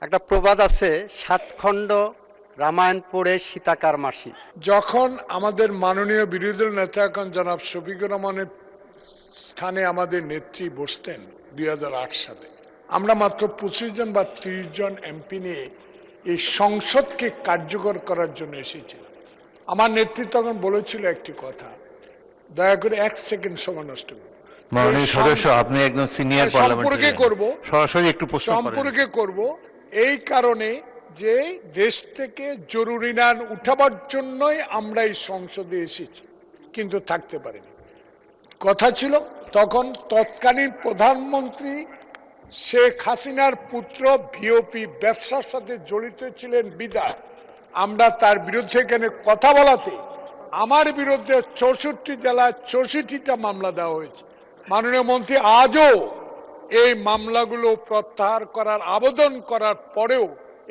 একটা প্রবাদ আছে, ৭ খণ্ড রামায়ণ পড়ে সীতাকার মাসি। যখন আমাদের মাননীয় বিরোধী দল নেতা এখন জনাব শফিকুর রহমানের স্থানে আমাদের নেত্রী বসতেন ২০০৮ সালে, আমরা মাত্র ২৫ জন বা ৩০ জন এমপি নিয়ে এই সংসদকে কার্যকর করার জন্য এসেছিলাম। আমার নেত্রী তখন বলেছিল একটি কথা, দয়া করে ১ সেকেন্ড সময় নষ্ট করুন। মাননীয় সদস্য, আপনি একজন সিনিয়র সম্পর্কে করব, সরাসরি একটু প্রশ্ন করেন। সম্পর্কে করব এই কারণে যে দেশ থেকে জরুরি আইন উঠাবার জন্যই আমরা এই সংসদে এসেছি, কিন্তু থাকতে পারিনি। কথা ছিল তখন তৎকালীন প্রধানমন্ত্রী শেখ হাসিনার পুত্র ভিওপি ব্যবসার সাথে জড়িত ছিলেন বিধায় আমরা তার বিরুদ্ধে এখানে কথা বলাতে আমার বিরুদ্ধে ৬৪ জেলায় ৬৪টা মামলা দেওয়া হয়েছে। মাননীয় মন্ত্রী আজও এই মামলাগুলো প্রত্যাহার করার আবেদন করার পরেও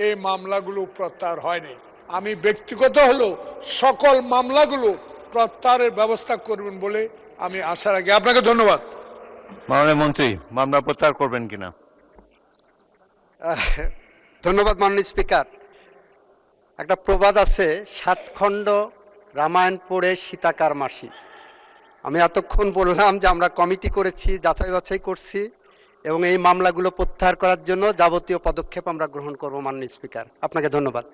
এই মামলাগুলো প্রত্যাহার হয়নি। আমি ব্যক্তিগত হলেও সকল মামলাগুলো প্রত্যাহারের ব্যবস্থা করবেন বলে আমি আশা রাখি। আপনাকে ধন্যবাদ। মাননীয় মন্ত্রী, মামলা প্রত্যাহার করবেন কিনা? ধন্যবাদ মাননীয় স্পিকার। একটা প্রবাদ আছে, ৭ খণ্ড রামায়ণ পড়ে সীতাকার মাসি। আমি এতক্ষণ বললাম যে আমরা কমিটি করেছি, যাচাই বাছাই করছি এবং এই মামলাগুলো প্রত্যাহার করার জন্য যাবতীয় পদক্ষেপ আমরা গ্রহণ করব মাননীয় স্পিকার। আপনাকে ধন্যবাদ।